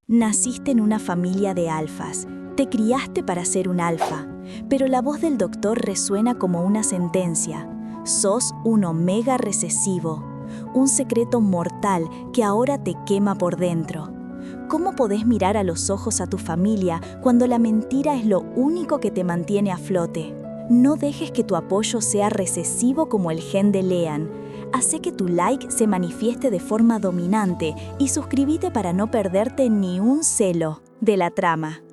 Naciste en una familia de alfas, te criaste para ser un alfa, pero la voz del doctor resuena como una sentencia. Sos un omega recesivo, un secreto mortal que ahora te quema por dentro. ¿Cómo podés mirar a los ojos a tu familia cuando la mentira es lo único que te mantiene a flote? No dejes que tu apoyo sea recesivo como el gen de Leanne. Hace que tu like se manifieste de forma dominante y suscríbete para no perderte ni un celo de la trama.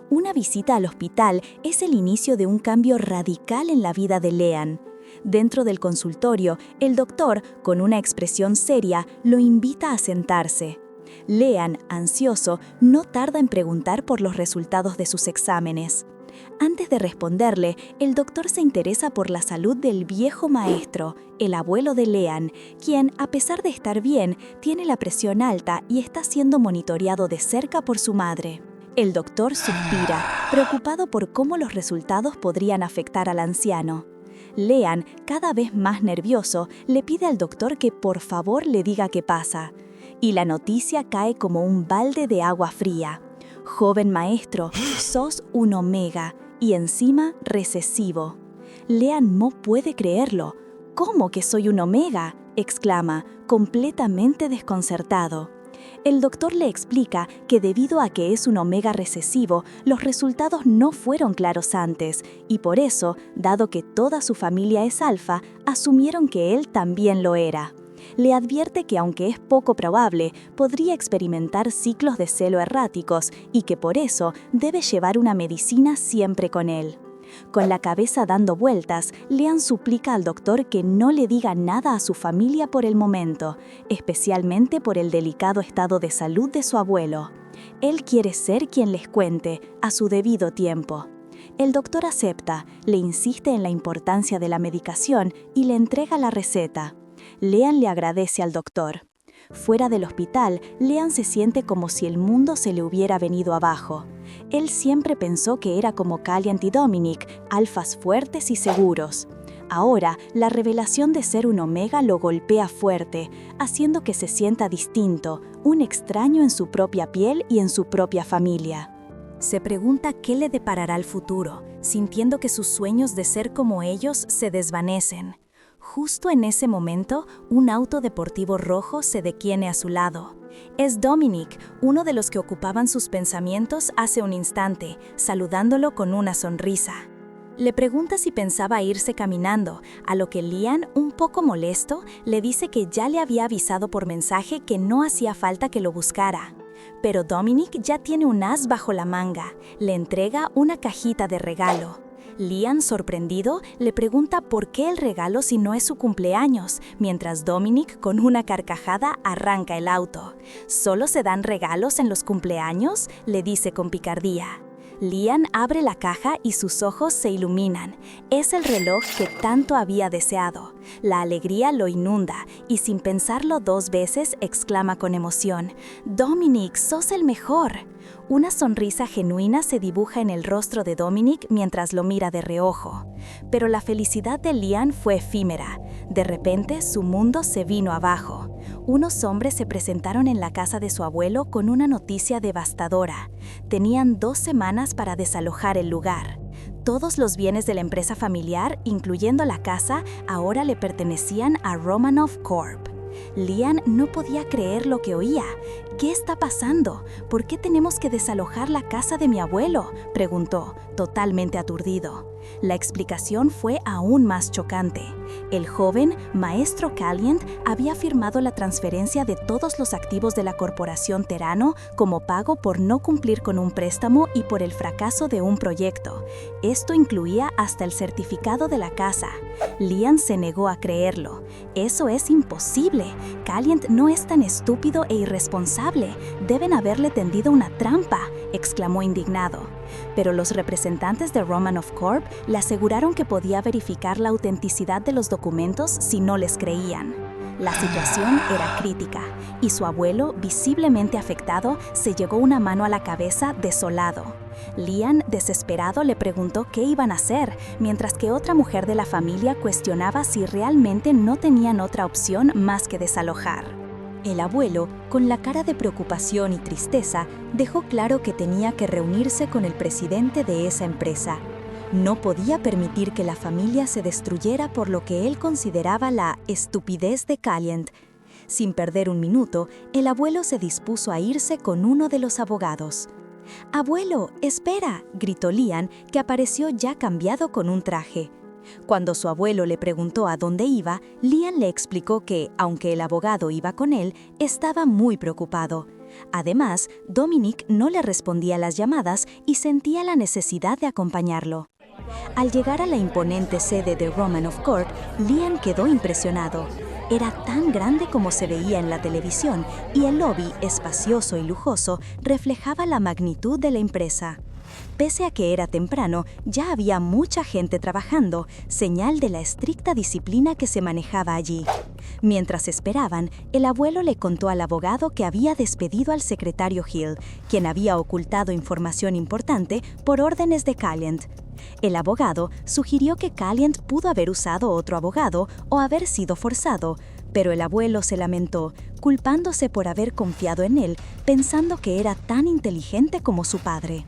Una visita al hospital es el inicio de un cambio radical en la vida de Leanne. Dentro del consultorio, el doctor, con una expresión seria, lo invita a sentarse. Leanne, ansioso, no tarda en preguntar por los resultados de sus exámenes. Antes de responderle, el doctor se interesa por la salud del viejo maestro, el abuelo de Leanne, quien, a pesar de estar bien, tiene la presión alta y está siendo monitoreado de cerca por su madre. El doctor suspira, preocupado por cómo los resultados podrían afectar al anciano. Leanne, cada vez más nervioso, le pide al doctor que por favor le diga qué pasa. Y la noticia cae como un balde de agua fría. Joven maestro, sos un omega y encima recesivo. Leanne no puede creerlo. ¿Cómo que soy un omega?, exclama, completamente desconcertado. El doctor le explica que debido a que es un omega recesivo, los resultados no fueron claros antes y por eso, dado que toda su familia es alfa, asumieron que él también lo era. Le advierte que aunque es poco probable, podría experimentar ciclos de celo erráticos y que por eso debe llevar una medicina siempre con él. Con la cabeza dando vueltas, Leanne suplica al doctor que no le diga nada a su familia por el momento, especialmente por el delicado estado de salud de su abuelo. Él quiere ser quien les cuente, a su debido tiempo. El doctor acepta, le insiste en la importancia de la medicación y le entrega la receta. Leanne le agradece al doctor. Fuera del hospital, Leanne se siente como si el mundo se le hubiera venido abajo. Él siempre pensó que era como Calliant y Dominic, alfas fuertes y seguros. Ahora, la revelación de ser un omega lo golpea fuerte, haciendo que se sienta distinto, un extraño en su propia piel y en su propia familia. Se pregunta qué le deparará el futuro, sintiendo que sus sueños de ser como ellos se desvanecen. Justo en ese momento, un auto deportivo rojo se detiene a su lado. Es Dominic, uno de los que ocupaban sus pensamientos hace un instante, saludándolo con una sonrisa. Le pregunta si pensaba irse caminando, a lo que Leanne, un poco molesto, le dice que ya le había avisado por mensaje que no hacía falta que lo buscara. Pero Dominic ya tiene un as bajo la manga, le entrega una cajita de regalo. Leanne, sorprendido, le pregunta por qué el regalo si no es su cumpleaños, mientras Dominic, con una carcajada, arranca el auto. ¿Solo se dan regalos en los cumpleaños?, le dice con picardía. Leanne abre la caja y sus ojos se iluminan. Es el reloj que tanto había deseado. La alegría lo inunda y sin pensarlo dos veces exclama con emoción: «Dominic, sos el mejor». Una sonrisa genuina se dibuja en el rostro de Dominic mientras lo mira de reojo. Pero la felicidad de Leanne fue efímera. De repente, su mundo se vino abajo. Unos hombres se presentaron en la casa de su abuelo con una noticia devastadora. Tenían 2 semanas para desalojar el lugar. Todos los bienes de la empresa familiar, incluyendo la casa, ahora le pertenecían a Romanov Corp. Leanne no podía creer lo que oía. ¿Qué está pasando? ¿Por qué tenemos que desalojar la casa de mi abuelo?, preguntó, totalmente aturdido. La explicación fue aún más chocante. El joven, maestro Calliant, había firmado la transferencia de todos los activos de la corporación Terrano como pago por no cumplir con un préstamo y por el fracaso de un proyecto. Esto incluía hasta el certificado de la casa. Leanne se negó a creerlo. «Eso es imposible. Calliant no es tan estúpido e irresponsable. Deben haberle tendido una trampa», exclamó indignado. Pero los representantes de Romanov Corp le aseguraron que podía verificar la autenticidad de los documentos si no les creían. La situación era crítica, y su abuelo, visiblemente afectado, se llevó una mano a la cabeza desolado. Leanne, desesperado, le preguntó qué iban a hacer, mientras que otra mujer de la familia cuestionaba si realmente no tenían otra opción más que desalojar. El abuelo, con la cara de preocupación y tristeza, dejó claro que tenía que reunirse con el presidente de esa empresa. No podía permitir que la familia se destruyera por lo que él consideraba la estupidez de Calient. Sin perder un minuto, el abuelo se dispuso a irse con uno de los abogados. «¡Abuelo, espera!», gritó Lian, que apareció ya cambiado con un traje. Cuando su abuelo le preguntó a dónde iba, Lian le explicó que, aunque el abogado iba con él, estaba muy preocupado. Además, Dominic no le respondía las llamadas y sentía la necesidad de acompañarlo. Al llegar a la imponente sede de Romanoff Court, Lian quedó impresionado. Era tan grande como se veía en la televisión y el lobby, espacioso y lujoso, reflejaba la magnitud de la empresa. Pese a que era temprano, ya había mucha gente trabajando, señal de la estricta disciplina que se manejaba allí. Mientras esperaban, el abuelo le contó al abogado que había despedido al secretario Hill, quien había ocultado información importante por órdenes de Calient. El abogado sugirió que Calient pudo haber usado otro abogado o haber sido forzado, pero el abuelo se lamentó, culpándose por haber confiado en él, pensando que era tan inteligente como su padre.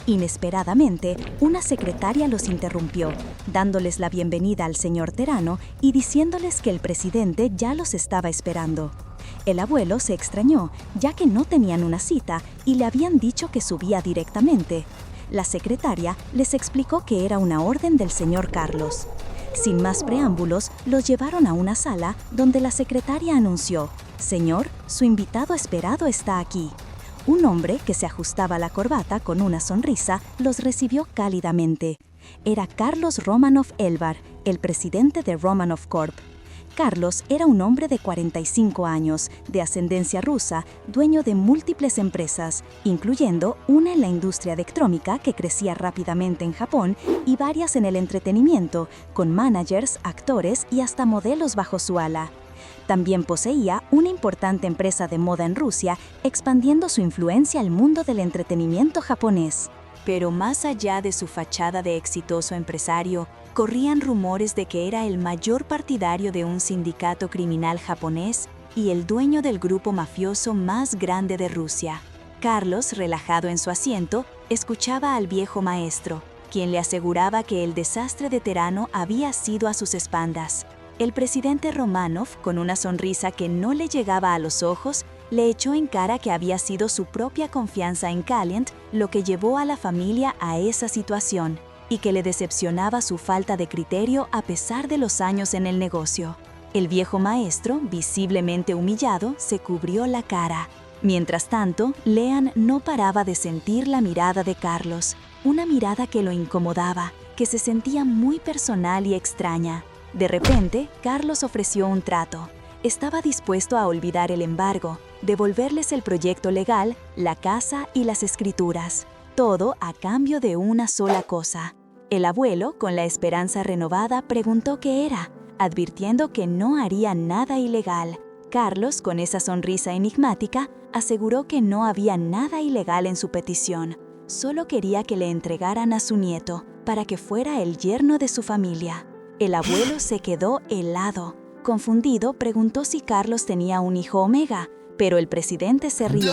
Inesperadamente, una secretaria los interrumpió, dándoles la bienvenida al señor Terano y diciéndoles que el presidente ya los estaba esperando. El abuelo se extrañó, ya que no tenían una cita y le habían dicho que subía directamente. La secretaria les explicó que era una orden del señor Carlos. Sin más preámbulos, los llevaron a una sala donde la secretaria anunció: «Señor, su invitado esperado está aquí». Un hombre que se ajustaba la corbata con una sonrisa los recibió cálidamente. Era Carlos Romanoff Elvar, el presidente de Romanoff Corp. Carlos era un hombre de 45 años, de ascendencia rusa, dueño de múltiples empresas, incluyendo una en la industria electrónica que crecía rápidamente en Japón y varias en el entretenimiento, con managers, actores y hasta modelos bajo su ala. También poseía una importante empresa de moda en Rusia, expandiendo su influencia al mundo del entretenimiento japonés. Pero más allá de su fachada de exitoso empresario, corrían rumores de que era el mayor partidario de un sindicato criminal japonés y el dueño del grupo mafioso más grande de Rusia. Carlos, relajado en su asiento, escuchaba al viejo maestro, quien le aseguraba que el desastre de Terano había sido a sus espaldas. El presidente Romanoff, con una sonrisa que no le llegaba a los ojos, le echó en cara que había sido su propia confianza en Calient lo que llevó a la familia a esa situación, y que le decepcionaba su falta de criterio a pesar de los años en el negocio. El viejo maestro, visiblemente humillado, se cubrió la cara. Mientras tanto, Leanne no paraba de sentir la mirada de Carlos, una mirada que lo incomodaba, que se sentía muy personal y extraña. De repente, Carlos ofreció un trato. Estaba dispuesto a olvidar el embargo, devolverles el proyecto legal, la casa y las escrituras. Todo a cambio de una sola cosa. El abuelo, con la esperanza renovada, preguntó qué era, advirtiendo que no haría nada ilegal. Carlos, con esa sonrisa enigmática, aseguró que no había nada ilegal en su petición. Solo quería que le entregaran a su nieto, para que fuera el yerno de su familia. El abuelo se quedó helado. Confundido, preguntó si Carlos tenía un hijo Omega, pero el presidente se rió.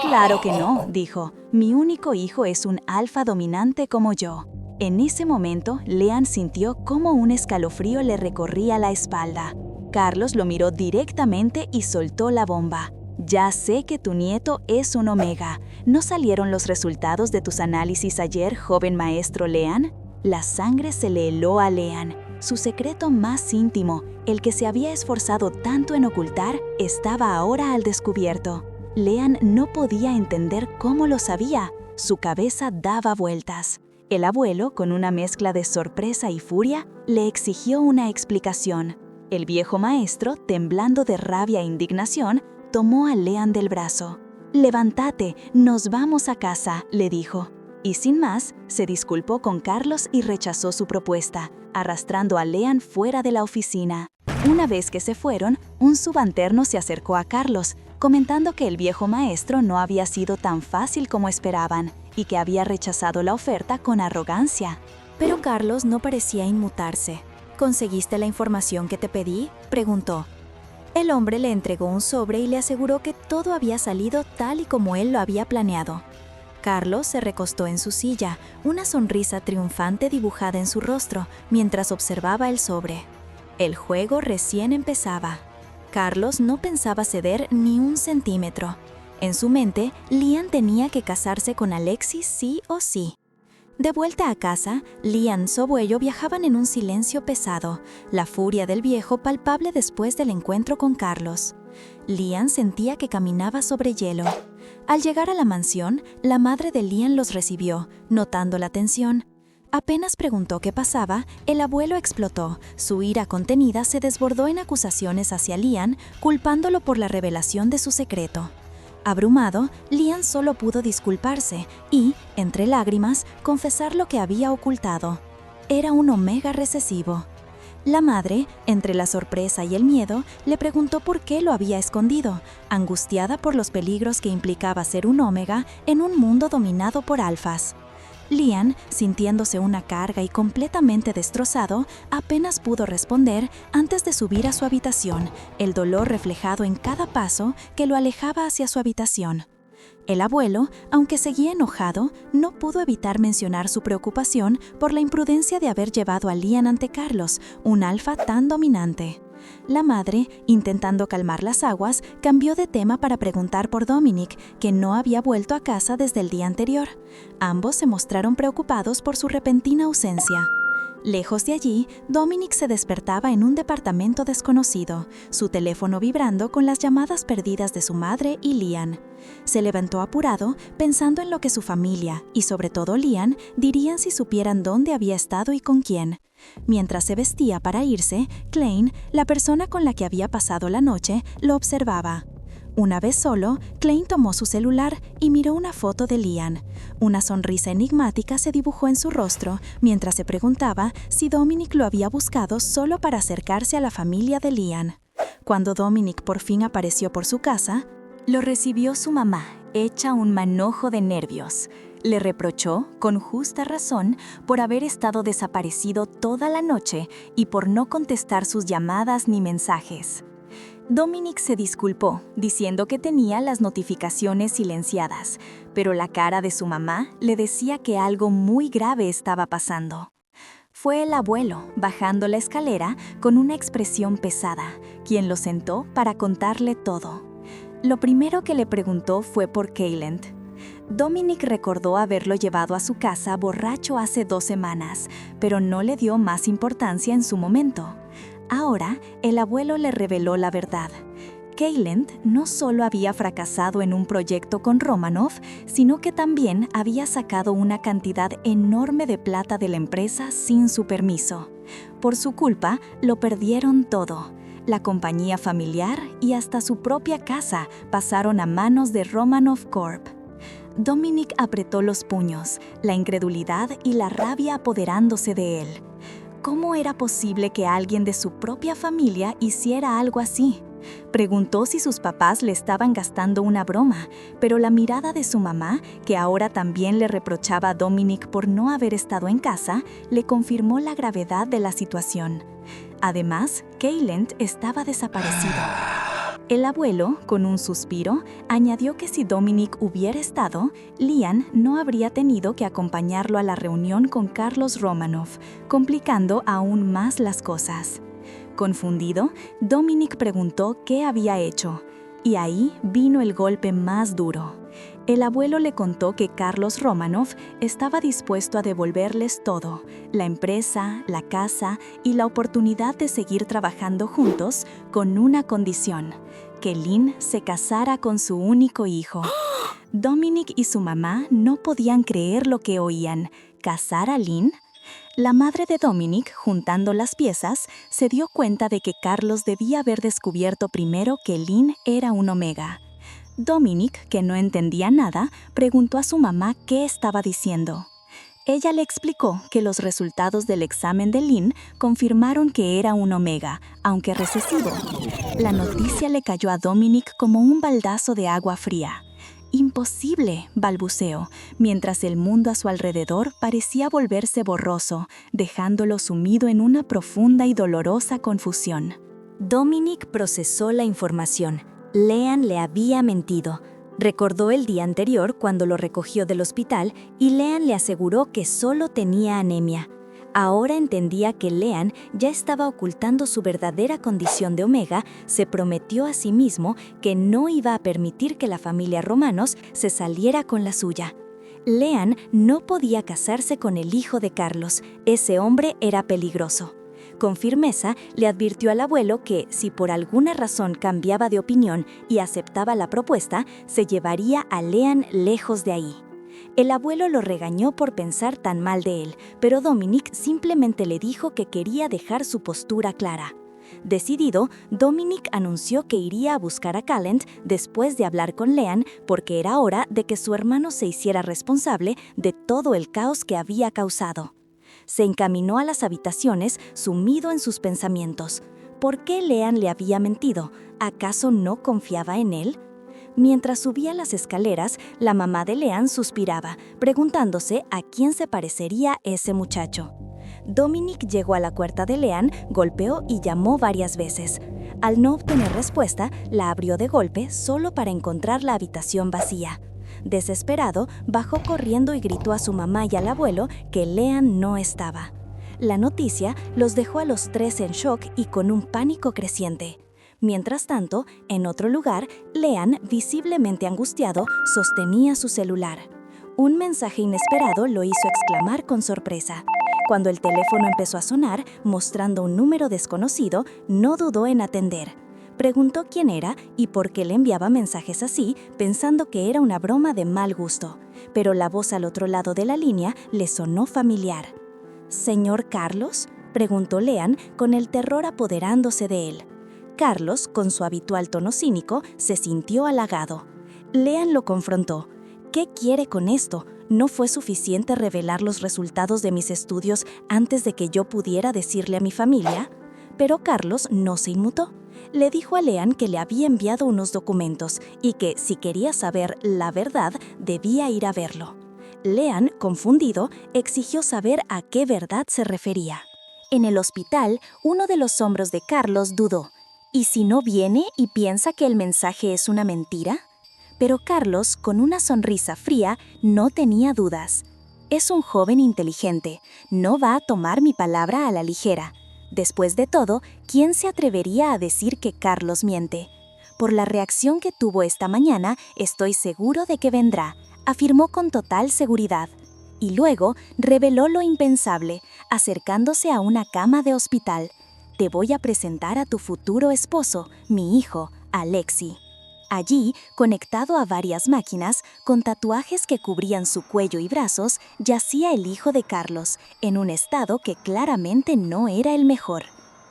«Claro que no», dijo. «Mi único hijo es un alfa dominante como yo». En ese momento, Leanne sintió cómo un escalofrío le recorría la espalda. Carlos lo miró directamente y soltó la bomba. «Ya sé que tu nieto es un Omega. ¿No salieron los resultados de tus análisis ayer, joven maestro Leanne?» La sangre se le heló a Leanne. Su secreto más íntimo, el que se había esforzado tanto en ocultar, estaba ahora al descubierto. Leanne no podía entender cómo lo sabía. Su cabeza daba vueltas. El abuelo, con una mezcla de sorpresa y furia, le exigió una explicación. El viejo maestro, temblando de rabia e indignación, tomó a Leanne del brazo. «Levántate, nos vamos a casa», le dijo. Y sin más, se disculpó con Carlos y rechazó su propuesta, arrastrando a Leanne fuera de la oficina. Una vez que se fueron, un subalterno se acercó a Carlos, comentando que el viejo maestro no había sido tan fácil como esperaban y que había rechazado la oferta con arrogancia. Pero Carlos no parecía inmutarse. «¿Conseguiste la información que te pedí?», preguntó. El hombre le entregó un sobre y le aseguró que todo había salido tal y como él lo había planeado. Carlos se recostó en su silla, una sonrisa triunfante dibujada en su rostro, mientras observaba el sobre. El juego recién empezaba. Carlos no pensaba ceder ni un centímetro. En su mente, Lian tenía que casarse con Alexis sí o sí. De vuelta a casa, Lian y su abuelo viajaban en un silencio pesado, la furia del viejo palpable después del encuentro con Carlos. Lian sentía que caminaba sobre hielo. Al llegar a la mansión, la madre de Lian los recibió, notando la tensión. Apenas preguntó qué pasaba, el abuelo explotó. Su ira contenida se desbordó en acusaciones hacia Lian, culpándolo por la revelación de su secreto. Abrumado, Lian solo pudo disculparse y, entre lágrimas, confesar lo que había ocultado. Era un omega recesivo. La madre, entre la sorpresa y el miedo, le preguntó por qué lo había escondido, angustiada por los peligros que implicaba ser un omega en un mundo dominado por alfas. Lian, sintiéndose una carga y completamente destrozado, apenas pudo responder antes de subir a su habitación, el dolor reflejado en cada paso que lo alejaba hacia su habitación. El abuelo, aunque seguía enojado, no pudo evitar mencionar su preocupación por la imprudencia de haber llevado a Lian ante Carlos, un alfa tan dominante. La madre, intentando calmar las aguas, cambió de tema para preguntar por Dominic, que no había vuelto a casa desde el día anterior. Ambos se mostraron preocupados por su repentina ausencia. Lejos de allí, Dominic se despertaba en un departamento desconocido, su teléfono vibrando con las llamadas perdidas de su madre y Lian. Se levantó apurado, pensando en lo que su familia, y sobre todo Lian, dirían si supieran dónde había estado y con quién. Mientras se vestía para irse, Klein, la persona con la que había pasado la noche, lo observaba. Una vez solo, Klein tomó su celular y miró una foto de Lian. Una sonrisa enigmática se dibujó en su rostro mientras se preguntaba si Dominic lo había buscado solo para acercarse a la familia de Lian. Cuando Dominic por fin apareció por su casa, lo recibió su mamá, hecha un manojo de nervios. Le reprochó, con justa razón, por haber estado desaparecido toda la noche y por no contestar sus llamadas ni mensajes. Dominic se disculpó, diciendo que tenía las notificaciones silenciadas, pero la cara de su mamá le decía que algo muy grave estaba pasando. Fue el abuelo, bajando la escalera con una expresión pesada, quien lo sentó para contarle todo. Lo primero que le preguntó fue por Caleb. Dominic recordó haberlo llevado a su casa borracho hace 2 semanas, pero no le dio más importancia en su momento. Ahora, el abuelo le reveló la verdad. Caleb no solo había fracasado en un proyecto con Romanov, sino que también había sacado una cantidad enorme de plata de la empresa sin su permiso. Por su culpa, lo perdieron todo. La compañía familiar y hasta su propia casa pasaron a manos de Romanov Corp. Dominic apretó los puños, la incredulidad y la rabia apoderándose de él. ¿Cómo era posible que alguien de su propia familia hiciera algo así? Preguntó si sus papás le estaban gastando una broma, pero la mirada de su mamá, que ahora también le reprochaba a Dominic por no haber estado en casa, le confirmó la gravedad de la situación. Además, Caleb estaba desaparecido. El abuelo, con un suspiro, añadió que si Dominic hubiera estado, Lian no habría tenido que acompañarlo a la reunión con Carlos Romanov, complicando aún más las cosas. Confundido, Dominic preguntó qué había hecho, y ahí vino el golpe más duro. El abuelo le contó que Carlos Romanov estaba dispuesto a devolverles todo, la empresa, la casa y la oportunidad de seguir trabajando juntos con una condición, que Lynn se casara con su único hijo. Dominic y su mamá no podían creer lo que oían. ¿Casar a Lynn? La madre de Dominic, juntando las piezas, se dio cuenta de que Carlos debía haber descubierto primero que Lynn era un omega. Dominic, que no entendía nada, preguntó a su mamá qué estaba diciendo. Ella le explicó que los resultados del examen de Lynn confirmaron que era un omega, aunque recesivo. La noticia le cayó a Dominic como un baldazo de agua fría. «Imposible», balbuceó, mientras el mundo a su alrededor parecía volverse borroso, dejándolo sumido en una profunda y dolorosa confusión. Dominic procesó la información. Leanne le había mentido. Recordó el día anterior cuando lo recogió del hospital y Leanne le aseguró que solo tenía anemia. Ahora entendía que Leanne ya estaba ocultando su verdadera condición de Omega. Se prometió a sí mismo que no iba a permitir que la familia Romanos se saliera con la suya. Leanne no podía casarse con el hijo de Carlos. Ese hombre era peligroso. Con firmeza le advirtió al abuelo que, si por alguna razón cambiaba de opinión y aceptaba la propuesta, se llevaría a Leanne lejos de ahí. El abuelo lo regañó por pensar tan mal de él, pero Dominic simplemente le dijo que quería dejar su postura clara. Decidido, Dominic anunció que iría a buscar a Calent después de hablar con Leanne porque era hora de que su hermano se hiciera responsable de todo el caos que había causado. Se encaminó a las habitaciones sumido en sus pensamientos. ¿Por qué Leanne le había mentido? ¿Acaso no confiaba en él? Mientras subía las escaleras, la mamá de Leanne suspiraba, preguntándose a quién se parecería ese muchacho. Dominic llegó a la puerta de Leanne, golpeó y llamó varias veces. Al no obtener respuesta, la abrió de golpe solo para encontrar la habitación vacía. Desesperado, bajó corriendo y gritó a su mamá y al abuelo que Leanne no estaba. La noticia los dejó a los tres en shock y con un pánico creciente. Mientras tanto, en otro lugar, Leanne, visiblemente angustiado, sostenía su celular. Un mensaje inesperado lo hizo exclamar con sorpresa. Cuando el teléfono empezó a sonar, mostrando un número desconocido, no dudó en atender. Preguntó quién era y por qué le enviaba mensajes así, pensando que era una broma de mal gusto. Pero la voz al otro lado de la línea le sonó familiar. ¿Señor Carlos?, preguntó Leanne, con el terror apoderándose de él. Carlos, con su habitual tono cínico, se sintió halagado. Leanne lo confrontó. ¿Qué quiere con esto? ¿No fue suficiente revelar los resultados de mis estudios antes de que yo pudiera decirle a mi familia? Pero Carlos no se inmutó. Le dijo a Leanne que le había enviado unos documentos y que, si quería saber la verdad, debía ir a verlo. Leanne, confundido, exigió saber a qué verdad se refería. En el hospital, uno de los hombros de Carlos dudó. ¿Y si no viene y piensa que el mensaje es una mentira? Pero Carlos, con una sonrisa fría, no tenía dudas. Es un joven inteligente, no va a tomar mi palabra a la ligera. Después de todo, ¿quién se atrevería a decir que Carlos miente? Por la reacción que tuvo esta mañana, estoy seguro de que vendrá, afirmó con total seguridad. Y luego reveló lo impensable, acercándose a una cama de hospital. Te voy a presentar a tu futuro esposo, mi hijo, Alexi. Allí, conectado a varias máquinas, con tatuajes que cubrían su cuello y brazos, yacía el hijo de Carlos, en un estado que claramente no era el mejor.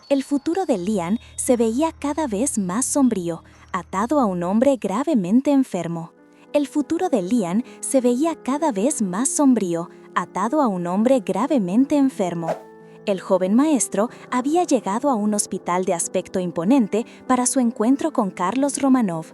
El futuro de Leanne se veía cada vez más sombrío, atado a un hombre gravemente enfermo. El futuro de Leanne se veía cada vez más sombrío, atado a un hombre gravemente enfermo. El joven maestro había llegado a un hospital de aspecto imponente para su encuentro con Carlos Romanov.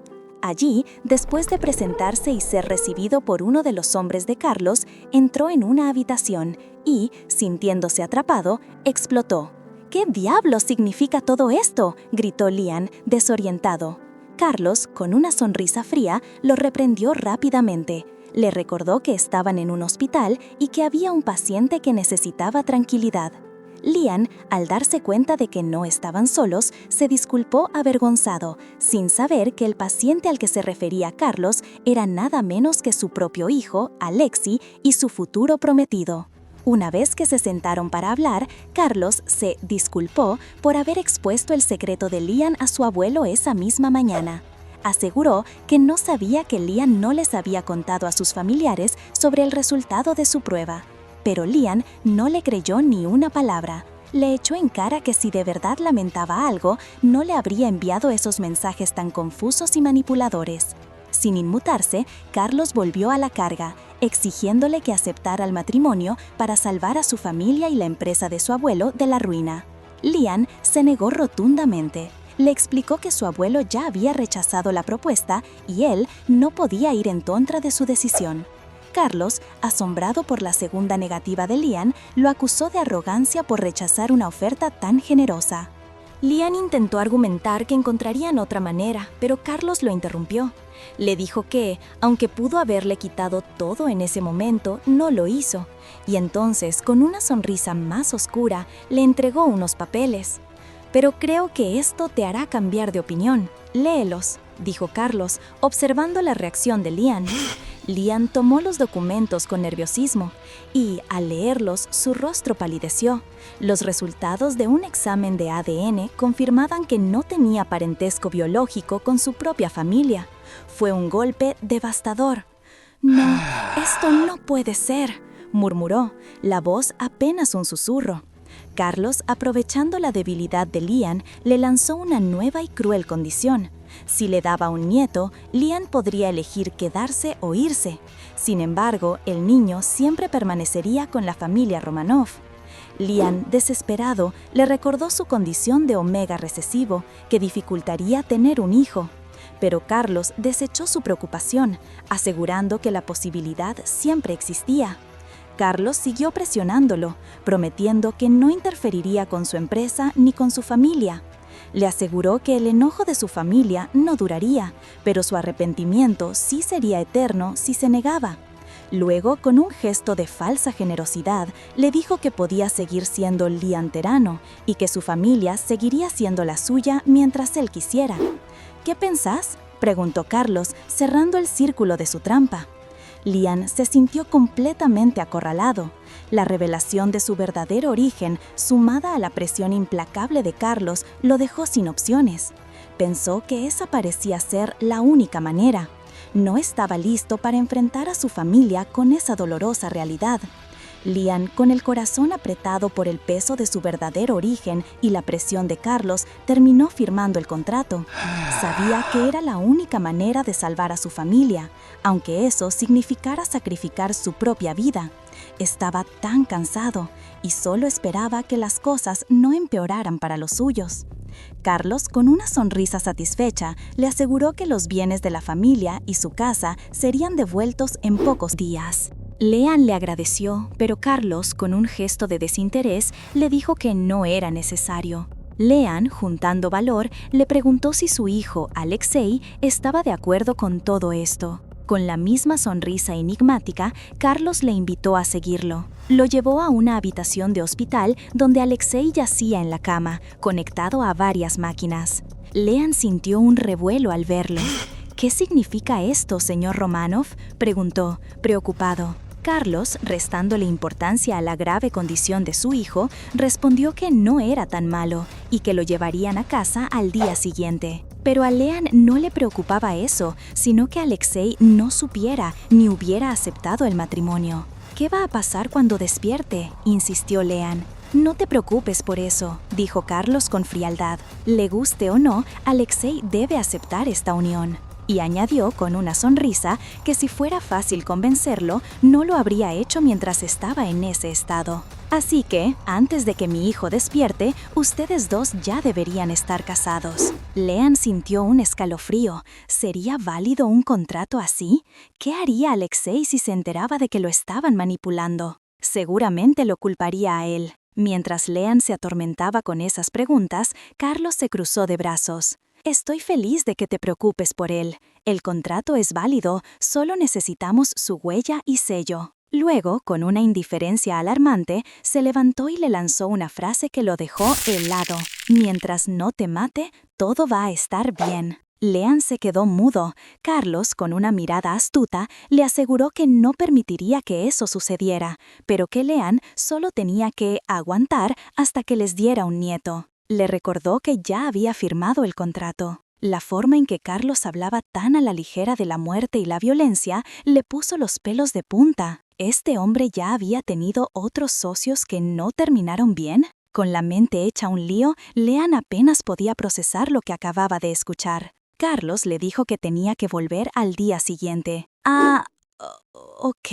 Allí, después de presentarse y ser recibido por uno de los hombres de Carlos, entró en una habitación y, sintiéndose atrapado, explotó. ¿Qué diablos significa todo esto?, gritó Leanne, desorientado. Carlos, con una sonrisa fría, lo reprendió rápidamente. Le recordó que estaban en un hospital y que había un paciente que necesitaba tranquilidad. Leanne, al darse cuenta de que no estaban solos, se disculpó avergonzado, sin saber que el paciente al que se refería Carlos era nada menos que su propio hijo, Alexi, y su futuro prometido. Una vez que se sentaron para hablar, Carlos se disculpó por haber expuesto el secreto de Leanne a su abuelo esa misma mañana. Aseguró que no sabía que Leanne no les había contado a sus familiares sobre el resultado de su prueba. Pero Leanne no le creyó ni una palabra. Le echó en cara que si de verdad lamentaba algo, no le habría enviado esos mensajes tan confusos y manipuladores. Sin inmutarse, Carlos volvió a la carga, exigiéndole que aceptara el matrimonio para salvar a su familia y la empresa de su abuelo de la ruina. Leanne se negó rotundamente. Le explicó que su abuelo ya había rechazado la propuesta y él no podía ir en contra de su decisión. Carlos, asombrado por la segunda negativa de Leanne, lo acusó de arrogancia por rechazar una oferta tan generosa. Lian intentó argumentar que encontrarían otra manera, pero Carlos lo interrumpió. Le dijo que, aunque pudo haberle quitado todo en ese momento, no lo hizo. Y entonces, con una sonrisa más oscura, le entregó unos papeles. «Pero creo que esto te hará cambiar de opinión. Léelos», dijo Carlos, observando la reacción de Lian. Lian tomó los documentos con nerviosismo y, al leerlos, su rostro palideció. Los resultados de un examen de ADN confirmaban que no tenía parentesco biológico con su propia familia. Fue un golpe devastador. «No, esto no puede ser», murmuró, la voz apenas un susurro. Carlos, aprovechando la debilidad de Lian, le lanzó una nueva y cruel condición. Si le daba un nieto, Lian podría elegir quedarse o irse. Sin embargo, el niño siempre permanecería con la familia Romanov. Lian, desesperado, le recordó su condición de omega recesivo, que dificultaría tener un hijo. Pero Carlos desechó su preocupación, asegurando que la posibilidad siempre existía. Carlos siguió presionándolo, prometiendo que no interferiría con su empresa ni con su familia. Le aseguró que el enojo de su familia no duraría, pero su arrepentimiento sí sería eterno si se negaba. Luego, con un gesto de falsa generosidad, le dijo que podía seguir siendo Lian Terano y que su familia seguiría siendo la suya mientras él quisiera. «¿Qué pensás?», preguntó Carlos, cerrando el círculo de su trampa. Lian se sintió completamente acorralado. La revelación de su verdadero origen, sumada a la presión implacable de Carlos, lo dejó sin opciones. Pensó que esa parecía ser la única manera. No estaba listo para enfrentar a su familia con esa dolorosa realidad. Lian, con el corazón apretado por el peso de su verdadero origen y la presión de Carlos, terminó firmando el contrato. Sabía que era la única manera de salvar a su familia, aunque eso significara sacrificar su propia vida. Estaba tan cansado y solo esperaba que las cosas no empeoraran para los suyos. Carlos, con una sonrisa satisfecha, le aseguró que los bienes de la familia y su casa serían devueltos en pocos días. Lian le agradeció, pero Carlos, con un gesto de desinterés, le dijo que no era necesario. Lian, juntando valor, le preguntó si su hijo, Alexei, estaba de acuerdo con todo esto. Con la misma sonrisa enigmática, Carlos le invitó a seguirlo. Lo llevó a una habitación de hospital donde Alexei yacía en la cama, conectado a varias máquinas. Lian sintió un revuelo al verlo. «¿Qué significa esto, señor Romanov?», preguntó, preocupado. Carlos, restándole importancia a la grave condición de su hijo, respondió que no era tan malo y que lo llevarían a casa al día siguiente. Pero a Lian no le preocupaba eso, sino que Alexei no supiera ni hubiera aceptado el matrimonio. «¿Qué va a pasar cuando despierte?», insistió Lian. «No te preocupes por eso», dijo Carlos con frialdad. «Le guste o no, Alexei debe aceptar esta unión». Y añadió con una sonrisa que si fuera fácil convencerlo, no lo habría hecho mientras estaba en ese estado. «Así que, antes de que mi hijo despierte, ustedes dos ya deberían estar casados». Lian sintió un escalofrío. ¿Sería válido un contrato así? ¿Qué haría Alexei si se enteraba de que lo estaban manipulando? Seguramente lo culparía a él. Mientras Lian se atormentaba con esas preguntas, Carlos se cruzó de brazos. «Estoy feliz de que te preocupes por él. El contrato es válido, solo necesitamos su huella y sello». Luego, con una indiferencia alarmante, se levantó y le lanzó una frase que lo dejó helado. «Mientras no te mate, todo va a estar bien». Lian se quedó mudo. Carlos, con una mirada astuta, le aseguró que no permitiría que eso sucediera, pero que Lian solo tenía que aguantar hasta que les diera un nieto. Le recordó que ya había firmado el contrato. La forma en que Carlos hablaba tan a la ligera de la muerte y la violencia le puso los pelos de punta. ¿Este hombre ya había tenido otros socios que no terminaron bien? Con la mente hecha un lío, Lian apenas podía procesar lo que acababa de escuchar. Carlos le dijo que tenía que volver al día siguiente. Ok,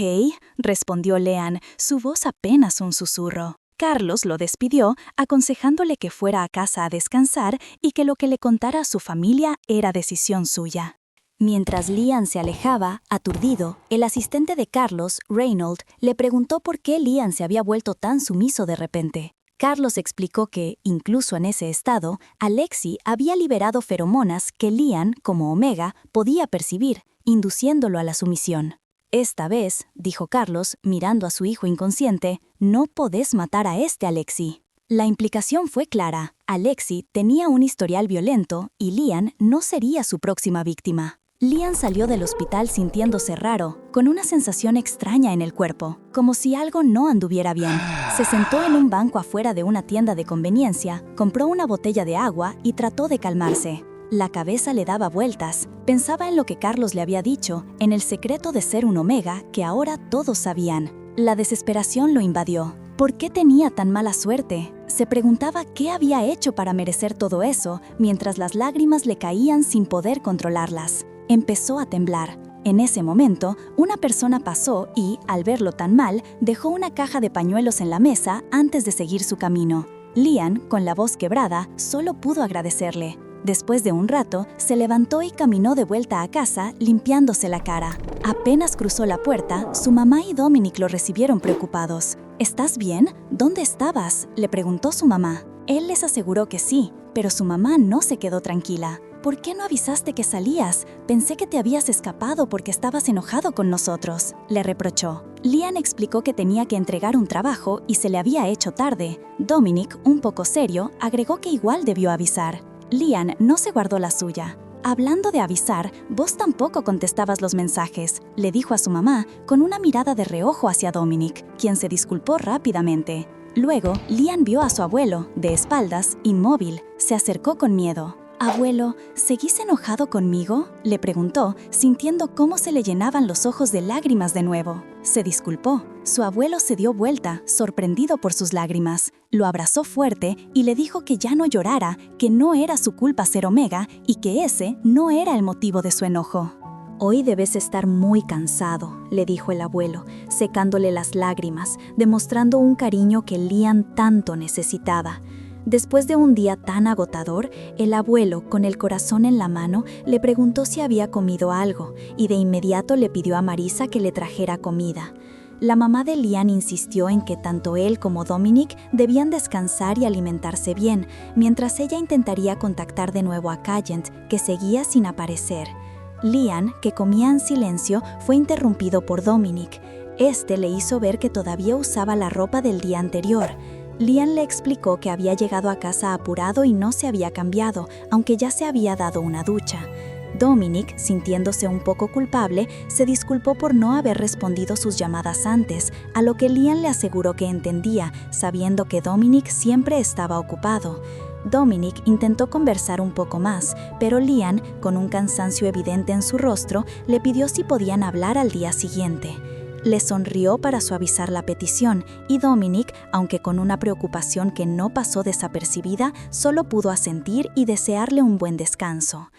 respondió Lian, su voz apenas un susurro. Carlos lo despidió, aconsejándole que fuera a casa a descansar y que lo que le contara a su familia era decisión suya. Mientras Lian se alejaba, aturdido, el asistente de Carlos, Reynold, le preguntó por qué Lian se había vuelto tan sumiso de repente. Carlos explicó que, incluso en ese estado, Alexi había liberado feromonas que Lian, como Omega, podía percibir, induciéndolo a la sumisión. Esta vez, dijo Carlos, mirando a su hijo inconsciente, no podés matar a este Alexi. La implicación fue clara. Alexi tenía un historial violento y Lian no sería su próxima víctima. Lian salió del hospital sintiéndose raro, con una sensación extraña en el cuerpo, como si algo no anduviera bien. Se sentó en un banco afuera de una tienda de conveniencia, compró una botella de agua y trató de calmarse. La cabeza le daba vueltas. Pensaba en lo que Carlos le había dicho, en el secreto de ser un Omega que ahora todos sabían. La desesperación lo invadió. ¿Por qué tenía tan mala suerte? Se preguntaba qué había hecho para merecer todo eso, mientras las lágrimas le caían sin poder controlarlas. Empezó a temblar. En ese momento, una persona pasó y, al verlo tan mal, dejó una caja de pañuelos en la mesa antes de seguir su camino. Lian, con la voz quebrada, solo pudo agradecerle. Después de un rato, se levantó y caminó de vuelta a casa, limpiándose la cara. Apenas cruzó la puerta, su mamá y Dominic lo recibieron preocupados. ¿Estás bien? ¿Dónde estabas?, le preguntó su mamá. Él les aseguró que sí, pero su mamá no se quedó tranquila. ¿Por qué no avisaste que salías? Pensé que te habías escapado porque estabas enojado con nosotros, le reprochó. Lian explicó que tenía que entregar un trabajo y se le había hecho tarde. Dominic, un poco serio, agregó que igual debió avisar. Lian no se guardó la suya. Hablando de avisar, vos tampoco contestabas los mensajes, le dijo a su mamá con una mirada de reojo hacia Dominic, quien se disculpó rápidamente. Luego, Lian vio a su abuelo, de espaldas, inmóvil. Se acercó con miedo. «Abuelo, ¿seguís enojado conmigo?», le preguntó, sintiendo cómo se le llenaban los ojos de lágrimas de nuevo. Se disculpó. Su abuelo se dio vuelta, sorprendido por sus lágrimas. Lo abrazó fuerte y le dijo que ya no llorara, que no era su culpa ser Omega y que ese no era el motivo de su enojo. «Hoy debes estar muy cansado», le dijo el abuelo, secándole las lágrimas, demostrando un cariño que Lian tanto necesitaba. Después de un día tan agotador, el abuelo, con el corazón en la mano, le preguntó si había comido algo y de inmediato le pidió a Marisa que le trajera comida. La mamá de Lian insistió en que tanto él como Dominic debían descansar y alimentarse bien, mientras ella intentaría contactar de nuevo a Cayen, que seguía sin aparecer. Lian, que comía en silencio, fue interrumpido por Dominic. Este le hizo ver que todavía usaba la ropa del día anterior. Lian le explicó que había llegado a casa apurado y no se había cambiado, aunque ya se había dado una ducha. Dominic, sintiéndose un poco culpable, se disculpó por no haber respondido sus llamadas antes, a lo que Lian le aseguró que entendía, sabiendo que Dominic siempre estaba ocupado. Dominic intentó conversar un poco más, pero Lian, con un cansancio evidente en su rostro, le pidió si podían hablar al día siguiente. Le sonrió para suavizar la petición y Dominic, aunque con una preocupación que no pasó desapercibida, solo pudo asentir y desearle un buen descanso.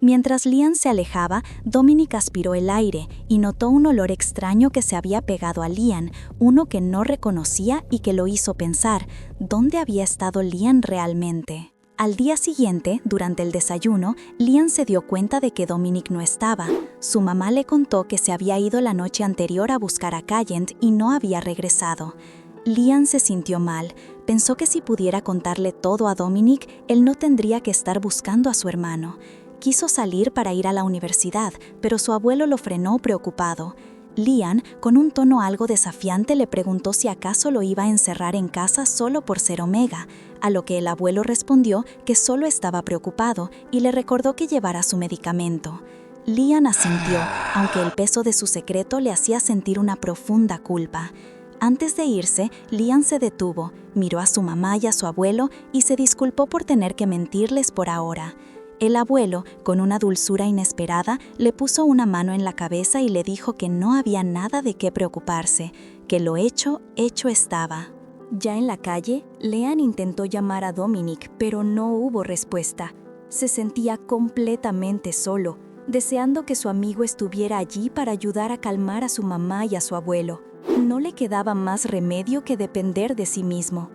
Mientras Lian se alejaba, Dominic aspiró el aire y notó un olor extraño que se había pegado a Lian, uno que no reconocía y que lo hizo pensar, ¿dónde había estado Lian realmente? Al día siguiente, durante el desayuno, Lian se dio cuenta de que Dominic no estaba. Su mamá le contó que se había ido la noche anterior a buscar a Cayen y no había regresado. Lian se sintió mal. Pensó que si pudiera contarle todo a Dominic, él no tendría que estar buscando a su hermano. Quiso salir para ir a la universidad, pero su abuelo lo frenó preocupado. Lian, con un tono algo desafiante, le preguntó si acaso lo iba a encerrar en casa solo por ser Omega, a lo que el abuelo respondió que solo estaba preocupado y le recordó que llevara su medicamento. Lian asintió, aunque el peso de su secreto le hacía sentir una profunda culpa. Antes de irse, Lian se detuvo, miró a su mamá y a su abuelo y se disculpó por tener que mentirles por ahora. El abuelo, con una dulzura inesperada, le puso una mano en la cabeza y le dijo que no había nada de qué preocuparse, que lo hecho estaba. Ya en la calle, Lian intentó llamar a Dominic, pero no hubo respuesta. Se sentía completamente solo, deseando que su amigo estuviera allí para ayudar a calmar a su mamá y a su abuelo. No le quedaba más remedio que depender de sí mismo.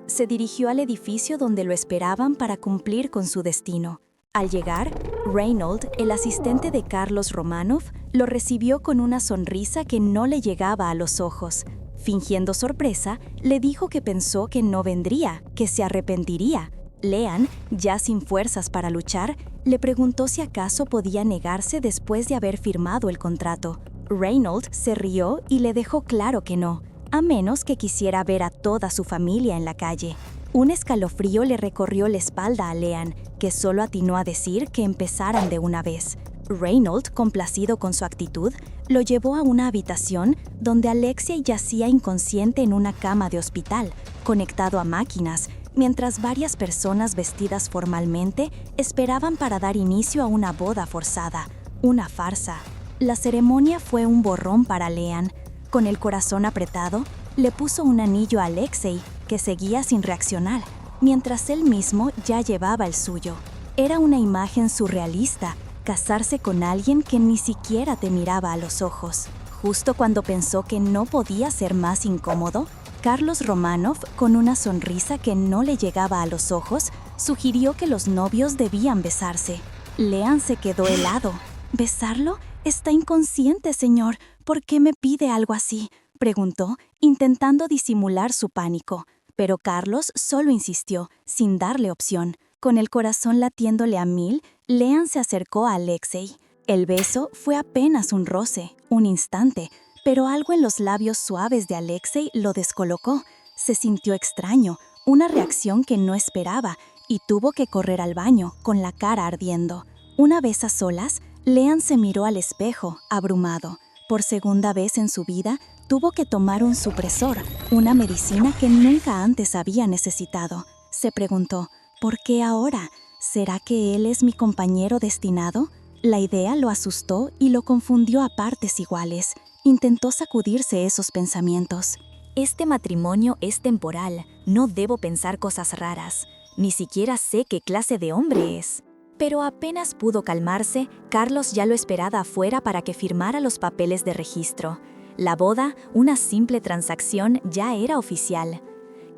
Se dirigió al edificio donde lo esperaban para cumplir con su destino. Al llegar, Reynold, el asistente de Carlos Romanov, lo recibió con una sonrisa que no le llegaba a los ojos. Fingiendo sorpresa, le dijo que pensó que no vendría, que se arrepentiría. Leanne, ya sin fuerzas para luchar, le preguntó si acaso podía negarse después de haber firmado el contrato. Reynolds se rió y le dejó claro que no, a menos que quisiera ver a toda su familia en la calle. Un escalofrío le recorrió la espalda a Leanne, que solo atinó a decir que empezaran de una vez. Reynolds, complacido con su actitud, lo llevó a una habitación donde Alexei yacía inconsciente en una cama de hospital, conectado a máquinas, mientras varias personas vestidas formalmente esperaban para dar inicio a una boda forzada, una farsa. La ceremonia fue un borrón para Leanne. Con el corazón apretado, le puso un anillo a Alexei, que seguía sin reaccionar, mientras él mismo ya llevaba el suyo. Era una imagen surrealista, casarse con alguien que ni siquiera te miraba a los ojos. Justo cuando pensó que no podía ser más incómodo, Carlos Romanov, con una sonrisa que no le llegaba a los ojos, sugirió que los novios debían besarse. Leanne se quedó helado. ¿Besarlo? Está inconsciente, señor. ¿Por qué me pide algo así?, preguntó, intentando disimular su pánico. Pero Carlos solo insistió, sin darle opción. Con el corazón latiéndole a mil, Leanne se acercó a Alexei. El beso fue apenas un roce, un instante, pero algo en los labios suaves de Alexei lo descolocó. Se sintió extraño, una reacción que no esperaba, y tuvo que correr al baño, con la cara ardiendo. Una vez a solas, Leanne se miró al espejo, abrumado. Por segunda vez en su vida, tuvo que tomar un supresor, una medicina que nunca antes había necesitado. Se preguntó, ¿por qué ahora? ¿Será que él es mi compañero destinado? La idea lo asustó y lo confundió a partes iguales. Intentó sacudirse esos pensamientos. Este matrimonio es temporal, no debo pensar cosas raras. Ni siquiera sé qué clase de hombre es. Pero apenas pudo calmarse, Carlos ya lo esperaba afuera para que firmara los papeles de registro. La boda, una simple transacción, ya era oficial.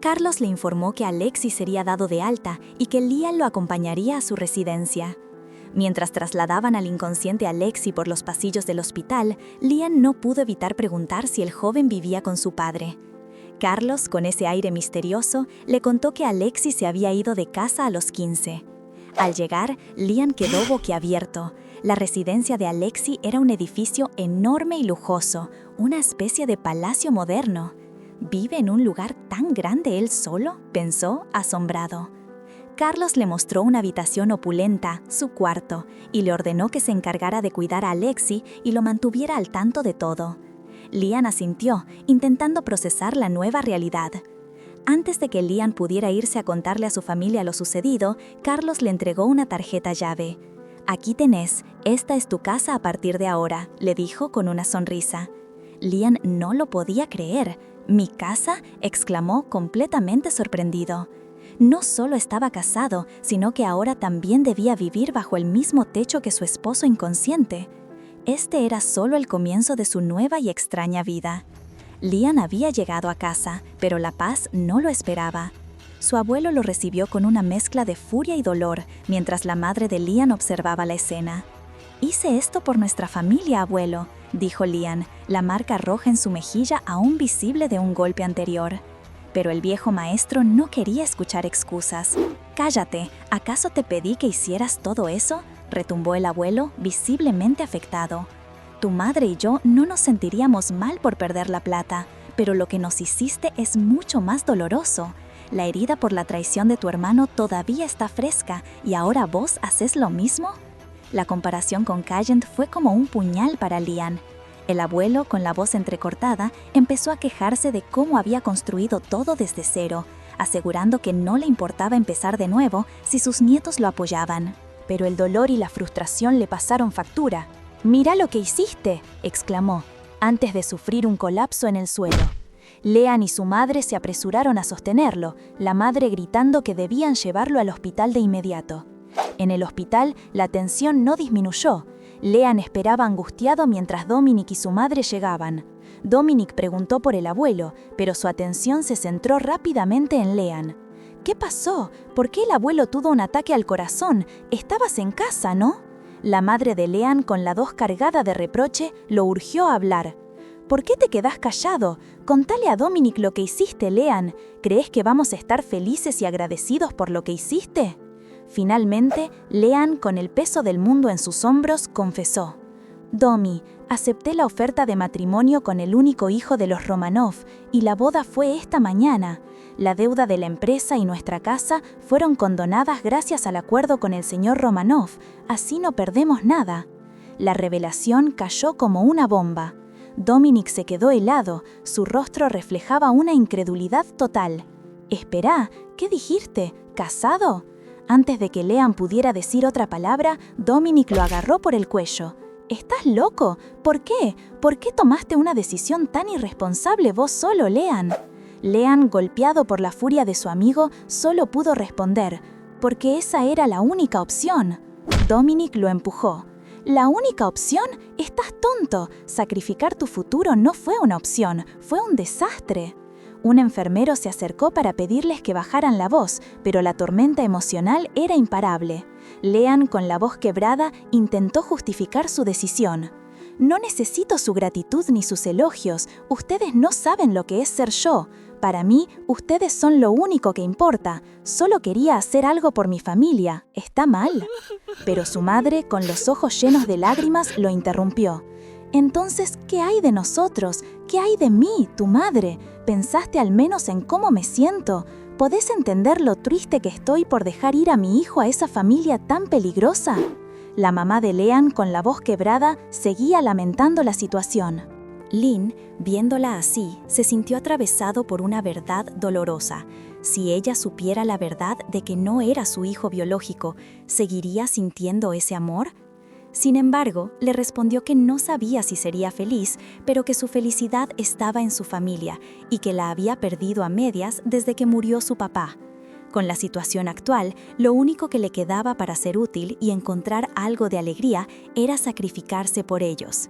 Carlos le informó que Alexei sería dado de alta y que Lian lo acompañaría a su residencia. Mientras trasladaban al inconsciente Alexei por los pasillos del hospital, Lian no pudo evitar preguntar si el joven vivía con su padre. Carlos, con ese aire misterioso, le contó que Alexei se había ido de casa a los 15. Al llegar, Lian quedó boquiabierto. La residencia de Alexei era un edificio enorme y lujoso, una especie de palacio moderno. ¿Vive en un lugar tan grande él solo?, pensó, asombrado. Carlos le mostró una habitación opulenta, su cuarto, y le ordenó que se encargara de cuidar a Alexei y lo mantuviera al tanto de todo. Lian asintió, intentando procesar la nueva realidad. Antes de que Lian pudiera irse a contarle a su familia lo sucedido, Carlos le entregó una tarjeta llave. «Aquí tenés, esta es tu casa a partir de ahora», le dijo con una sonrisa. Lian no lo podía creer. «¿Mi casa?», exclamó completamente sorprendido. No solo estaba casado, sino que ahora también debía vivir bajo el mismo techo que su esposo inconsciente. Este era solo el comienzo de su nueva y extraña vida. Lian había llegado a casa, pero la paz no lo esperaba. Su abuelo lo recibió con una mezcla de furia y dolor, mientras la madre de Lian observaba la escena. «Hice esto por nuestra familia, abuelo», dijo Lian, la marca roja en su mejilla aún visible de un golpe anterior. Pero el viejo maestro no quería escuchar excusas. «Cállate, ¿acaso te pedí que hicieras todo eso?», retumbó el abuelo, visiblemente afectado. «Tu madre y yo no nos sentiríamos mal por perder la plata, pero lo que nos hiciste es mucho más doloroso. La herida por la traición de tu hermano todavía está fresca, ¿y ahora vos haces lo mismo?». La comparación con Callent fue como un puñal para Lian. El abuelo, con la voz entrecortada, empezó a quejarse de cómo había construido todo desde cero, asegurando que no le importaba empezar de nuevo si sus nietos lo apoyaban. Pero el dolor y la frustración le pasaron factura. «¡Mira lo que hiciste!», exclamó, antes de sufrir un colapso en el suelo. Leanne y su madre se apresuraron a sostenerlo, la madre gritando que debían llevarlo al hospital de inmediato. En el hospital, la tensión no disminuyó. Leanne esperaba angustiado mientras Dominic y su madre llegaban. Dominic preguntó por el abuelo, pero su atención se centró rápidamente en Leanne. «¿Qué pasó? ¿Por qué el abuelo tuvo un ataque al corazón? Estabas en casa, ¿no?». La madre de Leanne, con la voz cargada de reproche, lo urgió a hablar. ¿por qué te quedás callado? Contale a Dominic lo que hiciste, Leanne. ¿Crees que vamos a estar felices y agradecidos por lo que hiciste? Finalmente, Leanne, con el peso del mundo en sus hombros, confesó: Domi, acepté la oferta de matrimonio con el único hijo de los Romanov, y la boda fue esta mañana. La deuda de la empresa y nuestra casa fueron condonadas gracias al acuerdo con el señor Romanov, así no perdemos nada. La revelación cayó como una bomba. Dominic se quedó helado, su rostro reflejaba una incredulidad total. «Esperá, ¿qué dijiste? ¿Casado?» Antes de que Leanne pudiera decir otra palabra, Dominic lo agarró por el cuello. «¿Estás loco? ¿Por qué? ¿Por qué tomaste una decisión tan irresponsable vos solo, Leanne?» Leanne, golpeado por la furia de su amigo, solo pudo responder: «Porque esa era la única opción». Dominic lo empujó. «¿La única opción? Estás tonto. Sacrificar tu futuro no fue una opción, fue un desastre». Un enfermero se acercó para pedirles que bajaran la voz, pero la tormenta emocional era imparable. Leanne, con la voz quebrada, intentó justificar su decisión. «No necesito su gratitud ni sus elogios. Ustedes no saben lo que es ser yo. Para mí, ustedes son lo único que importa. Solo quería hacer algo por mi familia. ¿Está mal?» Pero su madre, con los ojos llenos de lágrimas, lo interrumpió. «Entonces, ¿qué hay de nosotros? ¿Qué hay de mí, tu madre? ¿Pensaste al menos en cómo me siento? ¿Podés entender lo triste que estoy por dejar ir a mi hijo a esa familia tan peligrosa?» La mamá de Leanne, con la voz quebrada, seguía lamentando la situación. Lynn, viéndola así, se sintió atravesado por una verdad dolorosa. Si ella supiera la verdad de que no era su hijo biológico, ¿seguiría sintiendo ese amor? Sin embargo, le respondió que no sabía si sería feliz, pero que su felicidad estaba en su familia y que la había perdido a medias desde que murió su papá. Con la situación actual, lo único que le quedaba para ser útil y encontrar algo de alegría era sacrificarse por ellos.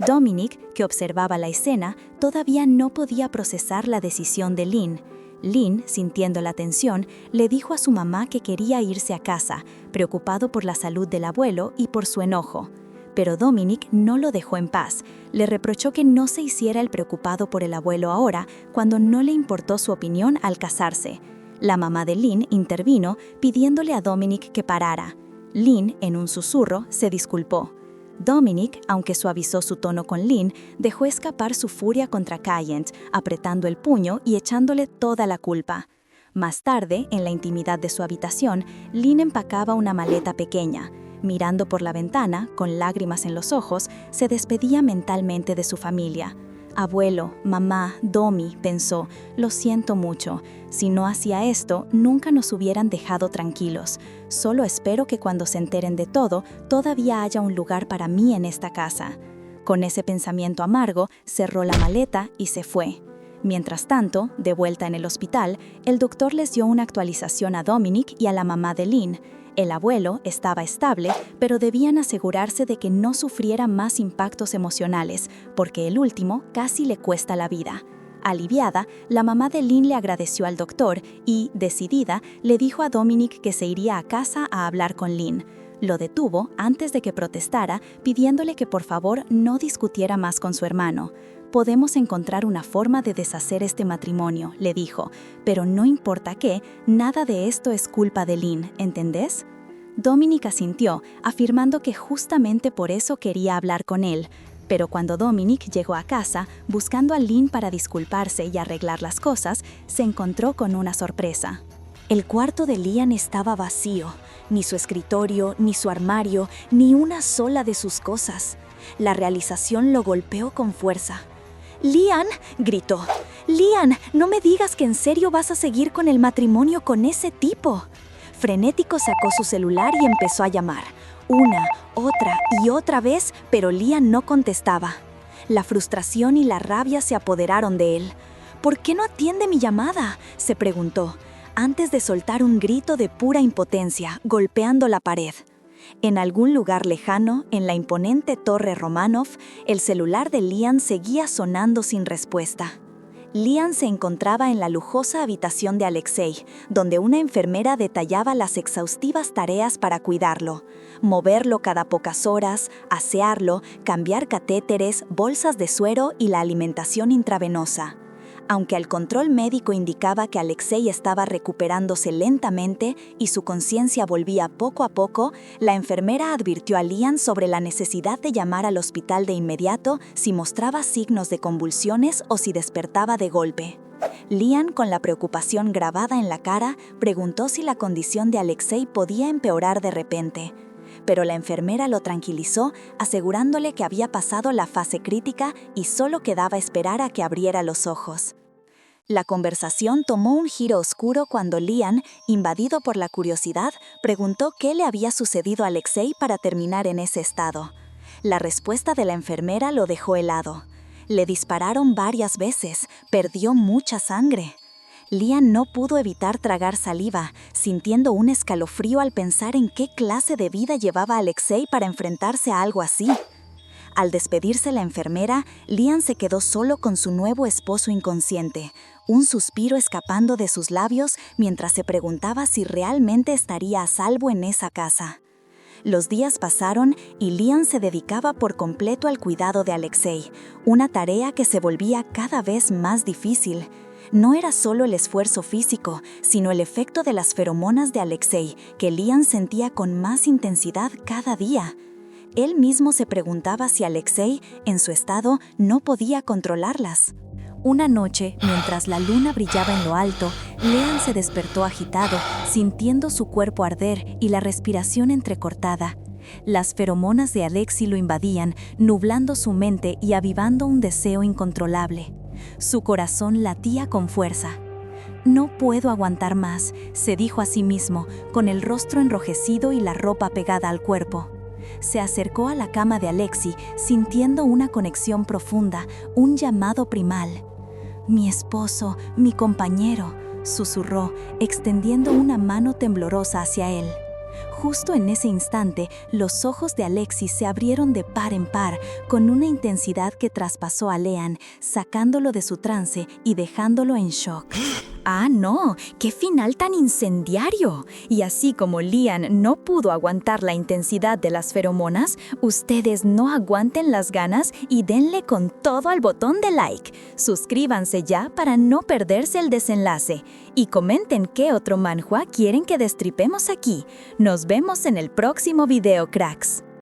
Dominic, que observaba la escena, todavía no podía procesar la decisión de Lynn. Lynn, sintiendo la tensión, le dijo a su mamá que quería irse a casa, preocupado por la salud del abuelo y por su enojo. Pero Dominic no lo dejó en paz. Le reprochó que no se hiciera el preocupado por el abuelo ahora, cuando no le importó su opinión al casarse. La mamá de Lynn intervino, pidiéndole a Dominic que parara. Lynn, en un susurro, se disculpó. Dominic, aunque suavizó su tono con Lynn, dejó escapar su furia contra Cayen, apretando el puño y echándole toda la culpa. Más tarde, en la intimidad de su habitación, Lynn empacaba una maleta pequeña. Mirando por la ventana, con lágrimas en los ojos, se despedía mentalmente de su familia. «Abuelo, mamá, Domi», pensó, «lo siento mucho. Si no hacía esto, nunca nos hubieran dejado tranquilos. Solo espero que cuando se enteren de todo, todavía haya un lugar para mí en esta casa». Con ese pensamiento amargo, cerró la maleta y se fue. Mientras tanto, de vuelta en el hospital, el doctor les dio una actualización a Dominic y a la mamá de Lynn. El abuelo estaba estable, pero debían asegurarse de que no sufriera más impactos emocionales, porque el último casi le cuesta la vida. Aliviada, la mamá de Lynn le agradeció al doctor y, decidida, le dijo a Dominic que se iría a casa a hablar con Lynn. Lo detuvo antes de que protestara, pidiéndole que por favor no discutiera más con su hermano. «Podemos encontrar una forma de deshacer este matrimonio», le dijo, «pero no importa qué, nada de esto es culpa de Lynn, ¿entendés?» Dominic asintió, afirmando que justamente por eso quería hablar con él. Pero cuando Dominic llegó a casa, buscando a Lynn para disculparse y arreglar las cosas, se encontró con una sorpresa. El cuarto de Leanne estaba vacío, ni su escritorio, ni su armario, ni una sola de sus cosas. La realización lo golpeó con fuerza. «Leanne», gritó, «Leanne, no me digas que en serio vas a seguir con el matrimonio con ese tipo». Frenético sacó su celular y empezó a llamar. Una, otra y otra vez, pero Leanne no contestaba. La frustración y la rabia se apoderaron de él. «¿Por qué no atiende mi llamada?», se preguntó, antes de soltar un grito de pura impotencia, golpeando la pared. En algún lugar lejano, en la imponente torre Romanov, el celular de Leanne seguía sonando sin respuesta. Lian se encontraba en la lujosa habitación de Alexei, donde una enfermera detallaba las exhaustivas tareas para cuidarlo: moverlo cada pocas horas, asearlo, cambiar catéteres, bolsas de suero y la alimentación intravenosa. Aunque el control médico indicaba que Alexei estaba recuperándose lentamente y su conciencia volvía poco a poco, la enfermera advirtió a Lian sobre la necesidad de llamar al hospital de inmediato si mostraba signos de convulsiones o si despertaba de golpe. Lian, con la preocupación grabada en la cara, preguntó si la condición de Alexei podía empeorar de repente. Pero la enfermera lo tranquilizó, asegurándole que había pasado la fase crítica y solo quedaba esperar a que abriera los ojos. La conversación tomó un giro oscuro cuando Lian, invadido por la curiosidad, preguntó qué le había sucedido a Alexei para terminar en ese estado. La respuesta de la enfermera lo dejó helado. Le dispararon varias veces, perdió mucha sangre. Lian no pudo evitar tragar saliva, sintiendo un escalofrío al pensar en qué clase de vida llevaba Alexei para enfrentarse a algo así. Al despedirse la enfermera, Lian se quedó solo con su nuevo esposo inconsciente, un suspiro escapando de sus labios mientras se preguntaba si realmente estaría a salvo en esa casa. Los días pasaron y Lian se dedicaba por completo al cuidado de Alexei, una tarea que se volvía cada vez más difícil. No era solo el esfuerzo físico, sino el efecto de las feromonas de Alexei, que Lian sentía con más intensidad cada día. Él mismo se preguntaba si Alexei, en su estado, no podía controlarlas. Una noche, mientras la luna brillaba en lo alto, Lian se despertó agitado, sintiendo su cuerpo arder y la respiración entrecortada. Las feromonas de Alexei lo invadían, nublando su mente y avivando un deseo incontrolable. Su corazón latía con fuerza. «No puedo aguantar más», se dijo a sí mismo, con el rostro enrojecido y la ropa pegada al cuerpo. Se acercó a la cama de Alexei, sintiendo una conexión profunda, un llamado primal. «Mi esposo, mi compañero», susurró, extendiendo una mano temblorosa hacia él. Justo en ese instante, los ojos de Alexei se abrieron de par en par, con una intensidad que traspasó a Lian, sacándolo de su trance y dejándolo en shock. ¡Ah, no! ¡Qué final tan incendiario! Y así como Lian no pudo aguantar la intensidad de las feromonas, ustedes no aguanten las ganas y denle con todo al botón de like. Suscríbanse ya para no perderse el desenlace. Y comenten qué otro manhwa quieren que destripemos aquí. Nos vemos en el próximo video, cracks.